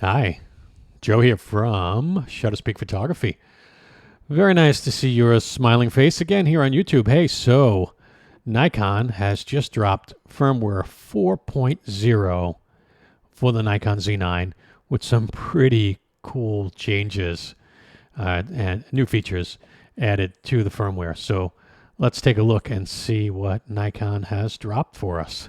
Hi, Joe here from Shutter Speak Photography. Very nice to see your smiling face again here on YouTube. Hey, so Nikon has just dropped firmware 4.0 for the Nikon Z9 with some pretty cool changes and new features added to the firmware. So let's take a look and see what Nikon has dropped for us.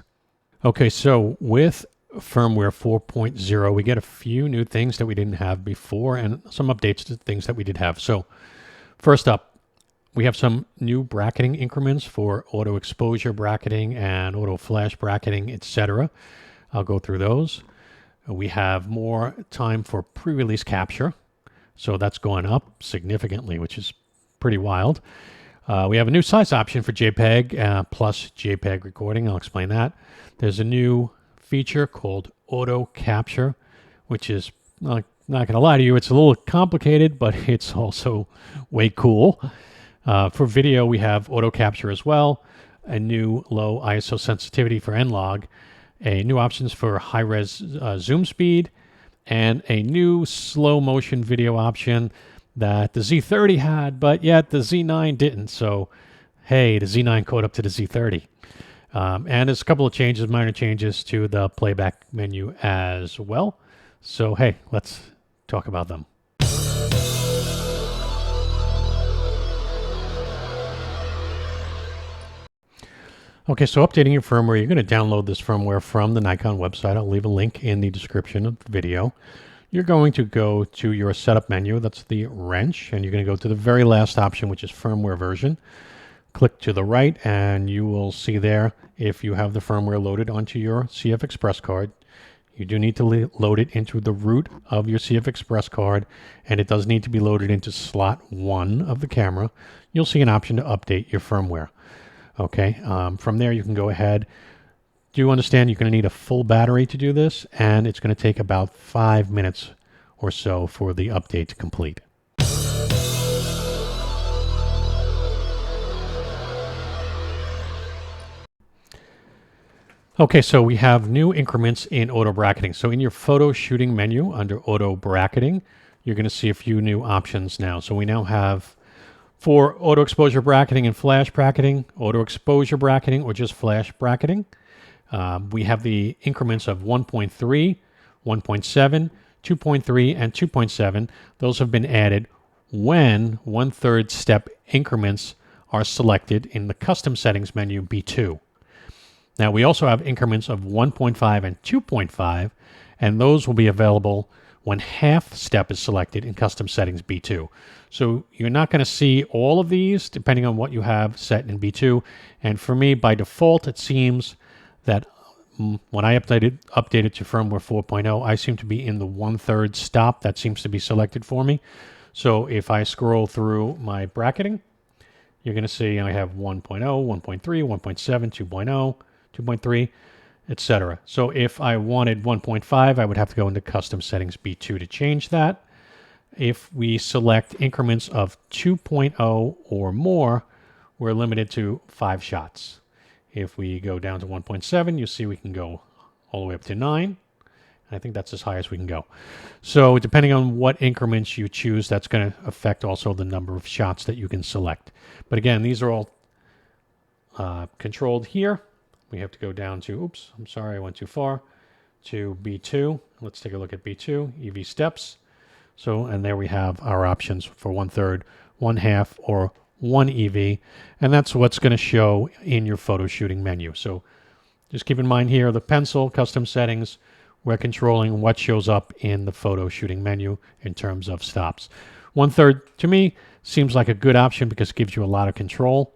Okay, so with firmware 4.0, we get a few new things that we didn't have before and some updates to things that we did have. So first up, we have some new bracketing increments for auto exposure bracketing and auto flash bracketing, etc. I'll go through those. We have more time for pre-release capture. So that's going up significantly, which is pretty wild. We have a new size option for JPEG plus JPEG recording. I'll explain that. There's a new feature called auto capture, which is not going to lie to you, it's a little complicated, but it's also way cool. For video, we have auto capture as well, a new low ISO sensitivity for N-Log, a new options for high-res zoom speed, and a new slow motion video option that the Z30 had, but yet the Z9 didn't. So, hey, the Z9 caught up to the Z30. And there's a couple of changes, minor changes to the playback menu as well. So, hey, let's talk about them. Okay, so updating your firmware, you're going to download this firmware from the Nikon website. I'll leave a link in the description of the video. You're going to go to your setup menu, that's the wrench, and you're going to go to the very last option, which is firmware version. Click to the right and you will see there if you have the firmware loaded onto your CF Express card. You do need to load it into the root of your CF Express card, and it does need to be loaded into slot 1 of the camera. You'll see an option to update your firmware. Okay, from there you can go ahead. Do you understand you're going to need a full battery to do this, and it's going to take about 5 minutes or so for the update to complete. Okay, so we have new increments in auto bracketing. So in your photo shooting menu under auto bracketing, you're going to see a few new options now. So we now have for auto exposure bracketing and flash bracketing, auto exposure bracketing, or just flash bracketing. We have the increments of 1.3, 1.7, 2.3, and 2.7. Those have been added when 1/3 step increments are selected in the custom settings menu B2. Now, we also have increments of 1.5 and 2.5, and those will be available when half step is selected in custom settings B2. So you're not going to see all of these depending on what you have set in B2. And for me, by default, it seems that when I updated to firmware 4.0, I seem to be in the 1/3 stop. That seems to be selected for me. So if I scroll through my bracketing, you're going to see I have 1.0, 1.3, 1.7, 2.0, 2.3, etc. So if I wanted 1.5, I would have to go into custom settings B2 to change that. If we select increments of 2.0 or more, we're limited to 5 shots. If we go down to 1.7, you see we can go all the way up to 9. I think that's as high as we can go. So depending on what increments you choose, that's going to affect also the number of shots that you can select. But again, these are all controlled here. We have to go down to, oops, I'm sorry, I went too far, to B2. Let's take a look at B2, EV steps. So, and there we have our options for 1/3, 1/2, or 1 EV. And that's what's going to show in your photo shooting menu. So just keep in mind here, the pencil, custom settings, we're controlling what shows up in the photo shooting menu in terms of stops. 1/3, to me, seems like a good option because it gives you a lot of control.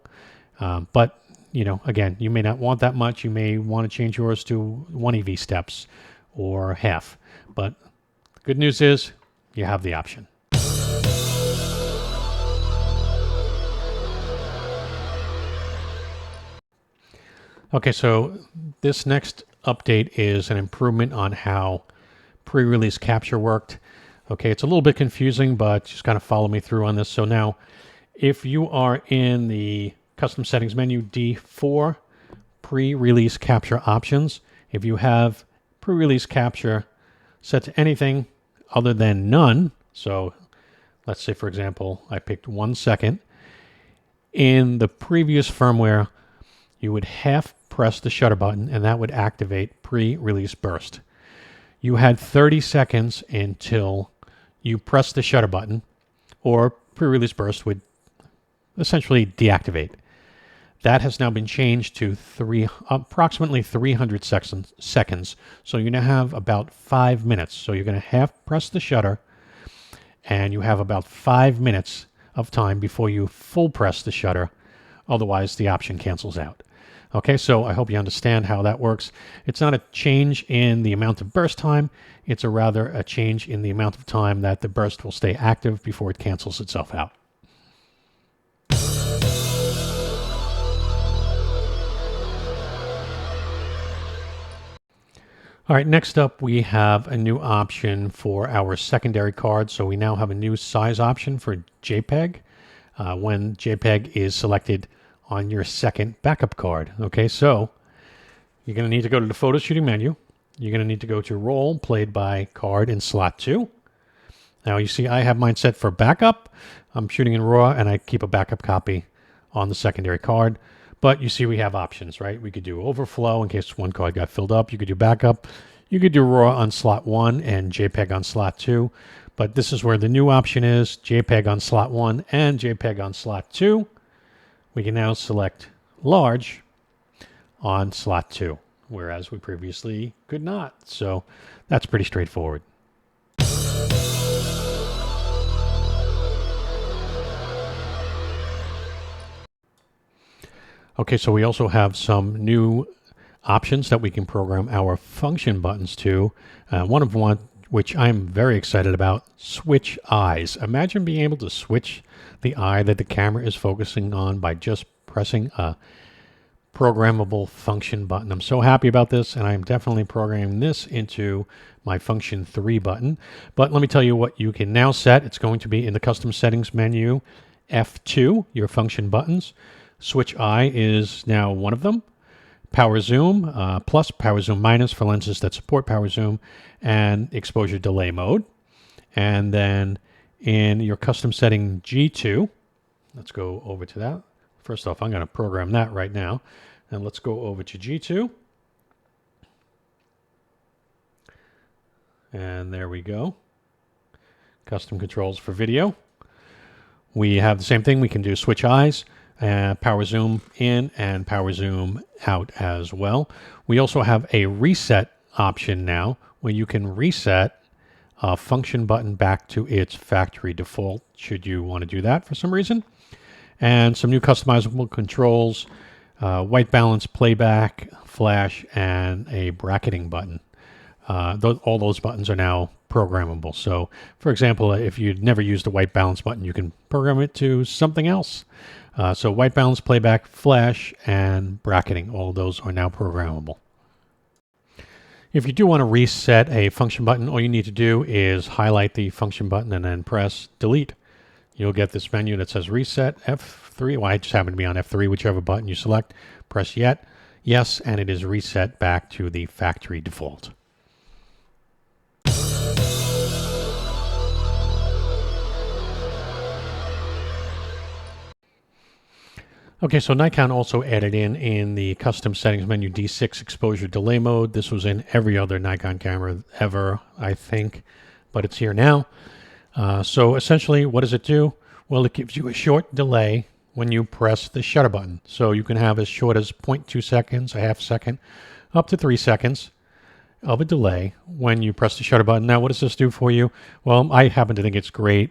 But you know, again, you may not want that much. You may want to change yours to 1 EV steps or half. But the good news is you have the option. Okay, so this next update is an improvement on how pre-release capture worked. Okay, it's a little bit confusing, but just kind of follow me through on this. So now, if you are in the custom settings menu D4, pre-release capture options, if you have pre-release capture set to anything, other than none, so let's say, for example, I picked 1 second. In the previous firmware, you would half press the shutter button, and that would activate pre-release burst. You had 30 seconds until you press the shutter button, or pre-release burst would essentially deactivate. That has now been changed to approximately 300 seconds. So you're going to have about 5 minutes. So you're going to half press the shutter, and you have about 5 minutes of time before you full press the shutter. Otherwise, the option cancels out. Okay, so I hope you understand how that works. It's not a change in the amount of burst time. It's rather a change in the amount of time that the burst will stay active before it cancels itself out. All right, next up we have a new option for our secondary card. So we now have a new size option for JPEG when JPEG is selected on your second backup card. Okay, so you're going to need to go to the photo shooting menu. You're going to need to go to roll played by card in slot 2. Now you see I have mine set for backup. I'm shooting in RAW and I keep a backup copy on the secondary card. But you see we have options, right? We could do overflow in case one card got filled up. You could do backup. You could do RAW on slot 1 and JPEG on slot 2. But this is where the new option is, JPEG on slot 1 and JPEG on slot 2. We can now select large on slot 2, whereas we previously could not. So that's pretty straightforward. Okay, so we also have some new options that we can program our function buttons to. One of one, which I'm very excited about, switch eyes. Imagine being able to switch the eye that the camera is focusing on by just pressing a programmable function button. I'm so happy about this, and I'm definitely programming this into my function 3 button. But let me tell you what you can now set. It's going to be in the custom settings menu, F2, your function buttons. Switch eye is now one of them. Power zoom plus, power zoom minus for lenses that support power zoom, and exposure delay mode. And then in your custom setting G2, let's go over to that. First off, I'm going to program that right now. And let's go over to G2. And there we go. Custom controls for video. We have the same thing. We can do switch eyes, power zoom in and power zoom out as well. We also have a reset option now where you can reset a function button back to its factory default should you want to do that for some reason. And some new customizable controls, white balance, playback, flash, and a bracketing button. All those buttons are now programmable. So, for example, if you'd never used the white balance button, you can program it to something else. So white balance, playback, flash, and bracketing, all of those are now programmable. If you do want to reset a function button, all you need to do is highlight the function button and then press delete. You'll get this menu that says reset F3. Well, I just happen to be on F3, whichever button you select. Press yes, and it is reset back to the factory default. Okay, so Nikon also added in the custom settings menu D6 exposure delay mode. This was in every other Nikon camera ever, I think, but it's here now. So essentially, what does it do? Well, it gives you a short delay when you press the shutter button. So you can have as short as 0.2 seconds, a half second, up to 3 seconds of a delay when you press the shutter button. Now, what does this do for you? Well, I happen to think it's great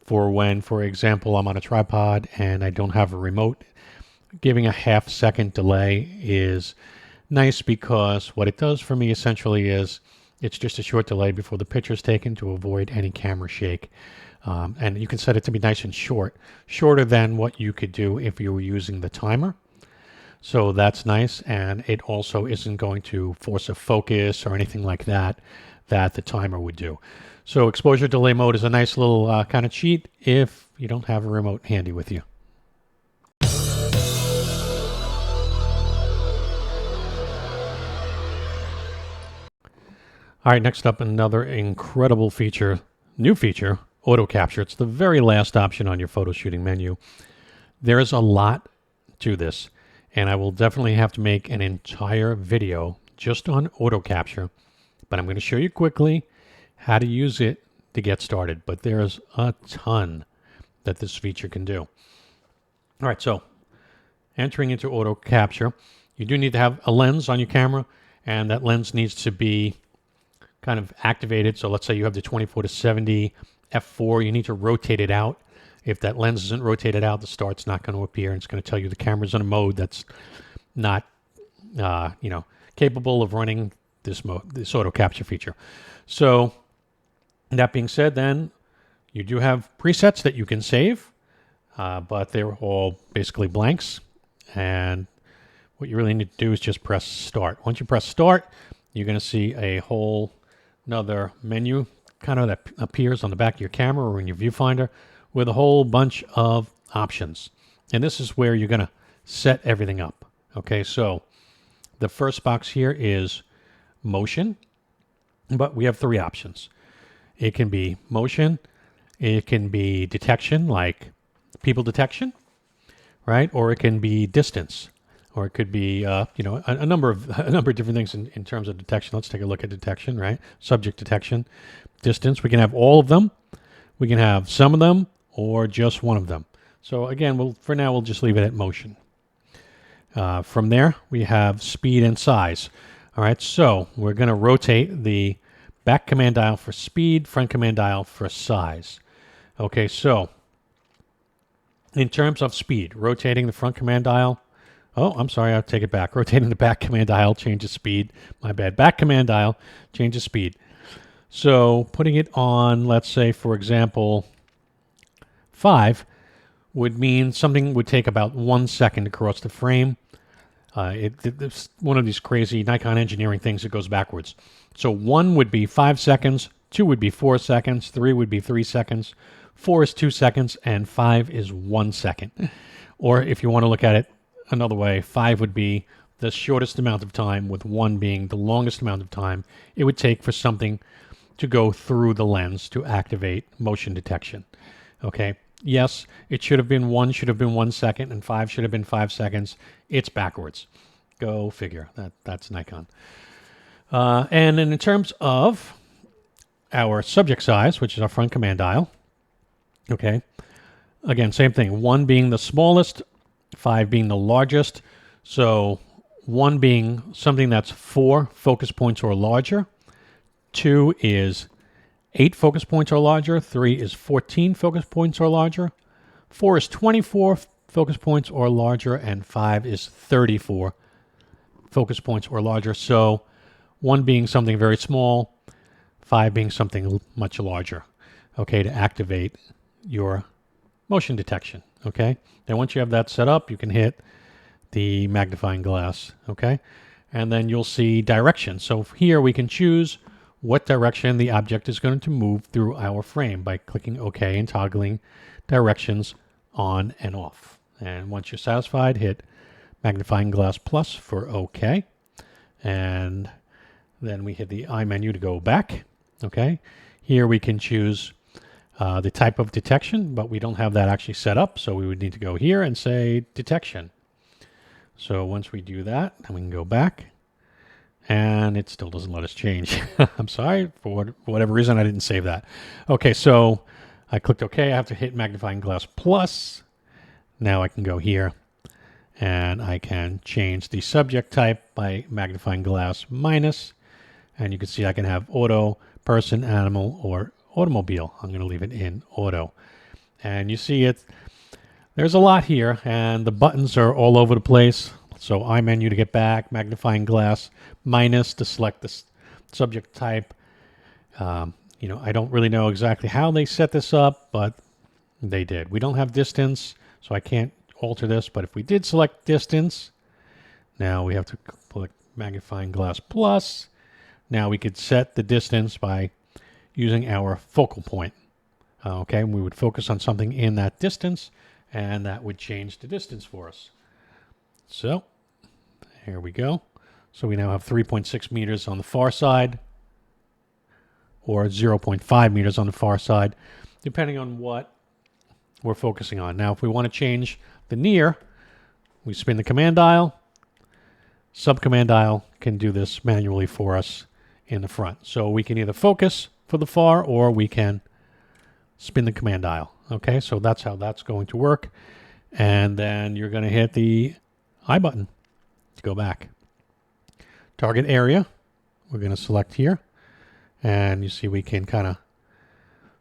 for when, for example, I'm on a tripod and I don't have a remote. Giving a half second delay is nice because what it does for me essentially is it's just a short delay before the picture is taken to avoid any camera shake. And you can set it to be nice and short, shorter than what you could do if you were using the timer. So that's nice, and it also isn't going to force a focus or anything like that that the timer would do. So exposure delay mode is a nice little kind of cheat if you don't have a remote handy with you. All right, next up, another incredible feature, new feature, auto capture. It's the very last option on your photo shooting menu. There's a lot to this, and I will definitely have to make an entire video just on auto capture, but I'm going to show you quickly how to use it to get started. But there's a ton that this feature can do. All right, so entering into auto capture, you do need to have a lens on your camera, and that lens needs to be kind of activated. So let's say you have the 24-70 f4, you need to rotate it out. If that lens isn't rotated out, the start's not going to appear, and it's going to tell you the camera's in a mode that's not, capable of running this mode, this auto capture feature. So that being said, then you do have presets that you can save, but they're all basically blanks. And what you really need to do is just press start. Once you press start, you're going to see a whole another menu kind of that appears on the back of your camera or in your viewfinder with a whole bunch of options. And this is where you're going to set everything up. Okay, so the first box here is motion, but we have three options. It can be motion, it can be detection, like people detection, right? Or it can be distance, or it could be a number of different things in terms of detection. Let's take a look at detection, right? Subject detection, distance. We can have all of them, we can have some of them, or just one of them. So again, for now we'll just leave it at motion. From there we have speed and size. All right, so we're going to rotate the back command dial for speed, front command dial for size. Okay, so in terms of speed, rotating the front command dial. Oh, I'm sorry, I'll take it back. Rotating the back command dial changes speed. My bad. Back command dial changes speed. So putting it on, let's say, for example, 5 would mean something would take about 1 second to cross the frame. It's one of these crazy Nikon engineering things that goes backwards. So 1 would be 5 seconds, 2 would be 4 seconds, 3 would be 3 seconds, 4 is 2 seconds, and 5 is 1 second. Or if you want to look at it another way, 5 would be the shortest amount of time, with 1 being the longest amount of time it would take for something to go through the lens to activate motion detection. Okay, yes, it should have been 1 should have been 1 second, and 5 should have been 5 seconds. It's backwards. Go figure. That's Nikon. And then in terms of our subject size, which is our front command dial, okay, again, same thing. 1 being the smallest, 5 being the largest. So 1 being something that's 4 focus points or larger. 2 is 8 focus points or larger. 3 is 14 focus points or larger. 4 is 24 focus points or larger. And 5 is 34 focus points or larger. So 1 being something very small, 5 being something much larger, okay, to activate your motion detection, okay? Then once you have that set up, you can hit the magnifying glass, okay? And then you'll see direction. So here we can choose what direction the object is going to move through our frame by clicking OK and toggling directions on and off. And once you're satisfied, hit magnifying glass plus for OK. And then we hit the I menu to go back, okay? Here we can choose the type of detection, but we don't have that actually set up, so we would need to go here and say detection. So once we do that, then we can go back, and it still doesn't let us change. I'm sorry, for whatever reason I didn't save that. Okay, so I clicked OK. I have to hit magnifying glass plus. Now I can go here, and I can change the subject type by magnifying glass minus, and you can see I can have auto, person, animal, or automobile. I'm going to leave it in auto. And you see it, there's a lot here, and the buttons are all over the place. So I menu to get back, magnifying glass minus to select the subject type. I don't really know exactly how they set this up, but they did. We don't have distance, so I can't alter this, but if we did select distance, now we have to click magnifying glass plus. Now we could set the distance by using our focal point. Okay, we would focus on something in that distance, and that would change the distance for us. So here we go. So we now have 3.6 meters on the far side, or 0.5 meters on the far side, depending on what we're focusing on. Now, if we want to change the near, we spin the command dial. Sub-command dial can do this manually for us in the front. So we can either focus for the far or we can spin the command dial. Okay, so that's how that's going to work. And then you're going to hit the I button to go back. Target area, we're going to select here. And you see we can kind of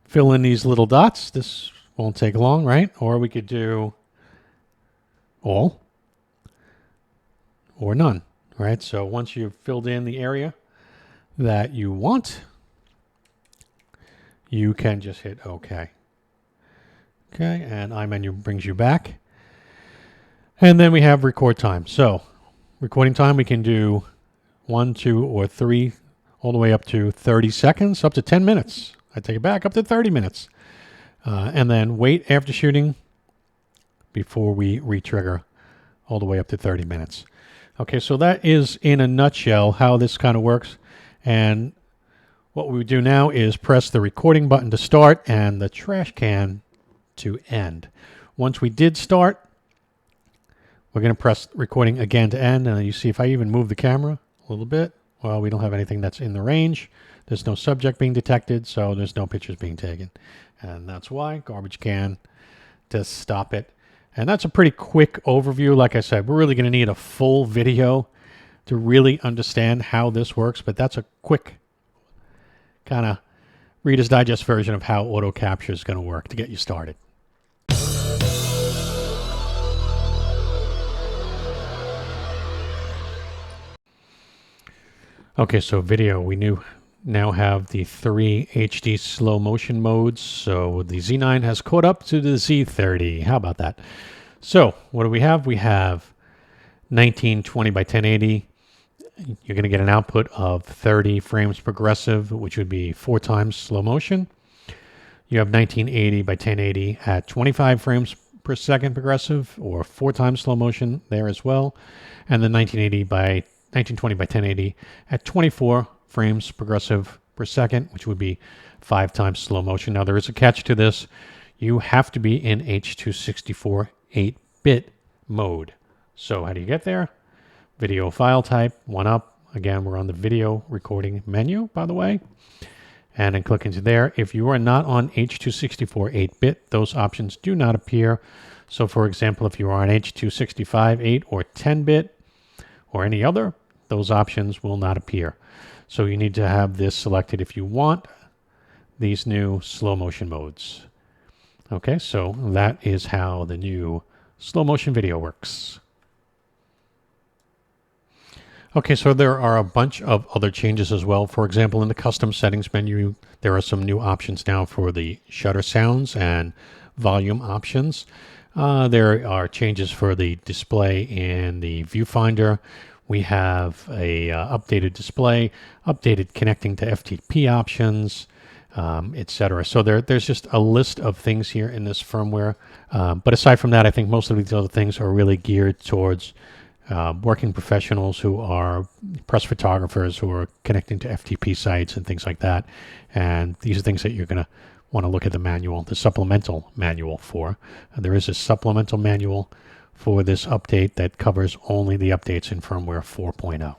fill in these little dots. This won't take long, right? Or we could do all or none, right? So once you've filled in the area that you want, you can just hit OK. Okay, and iMenu brings you back. And then we have record time. So recording time, we can do 1, 2, or 3, all the way up to 30 seconds, up to 10 minutes. I take it back, up to 30 minutes. And then wait after shooting before we re-trigger, all the way up to 30 minutes. Okay, so that is in a nutshell how this kind of works. And what we do now is press the recording button to start and the trash can to end. Once we did start, we're going to press recording again to end. And you see if I even move the camera a little bit, well, we don't have anything that's in the range. There's no subject being detected, so there's no pictures being taken. And that's why garbage can to stop it. And that's a pretty quick overview. Like I said, we're really going to need a full video to really understand how this works, but that's a quick kind of Reader's Digest version of how auto capture is going to work to get you started. Okay, so video, we now have the 3 HD slow motion modes. So the Z9 has caught up to the Z30. How about that? So what do we have? We have 1920 by 1080. You're going to get an output of 30 frames progressive, which would be 4 times slow motion. You have 1980 by 1080 at 25 frames per second progressive, or 4 times slow motion there as well. And then 1920 by 1080 at 24 frames progressive per second, which would be 5 times slow motion. Now, there is a catch to this. You have to be in H.264 8-bit mode. So how do you get there? Video file type, 1 up. Again, we're on the video recording menu, by the way. And then click into there. If you are not on H.264 8-bit, those options do not appear. So for example, if you are on H.265 8 or 10-bit or any other, those options will not appear. So you need to have this selected if you want these new slow motion modes. Okay, so that is how the new slow motion video works. Okay, so there are a bunch of other changes as well. For example, in the custom settings menu, there are some new options now for the shutter sounds and volume options. There are changes for the display in the viewfinder. We have a updated display, updated connecting to FTP options, etc. So there's just a list of things here in this firmware. But aside from that, I think most of these other things are really geared towards working professionals who are press photographers who are connecting to FTP sites and things like that. And these are things that you're going to want to look at the manual, the supplemental manual for. There is a supplemental manual for this update that covers only the updates in Firmware 4.0.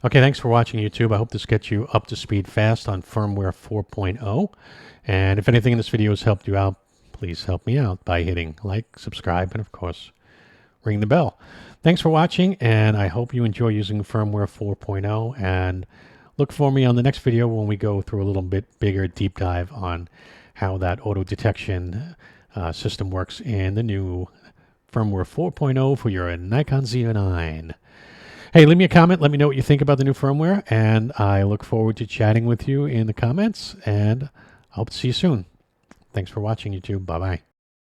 Okay, thanks for watching, YouTube. I hope this gets you up to speed fast on Firmware 4.0. And if anything in this video has helped you out, please help me out by hitting like, subscribe, and of course, ring the bell. Thanks for watching, and I hope you enjoy using Firmware 4.0. And look for me on the next video when we go through a little bit bigger deep dive on how that auto detection system works in the new Firmware 4.0 for your Nikon Z9. Hey, leave me a comment. Let me know what you think about the new firmware, and I look forward to chatting with you in the comments, and I hope to see you soon. Thanks for watching, YouTube. Bye-bye.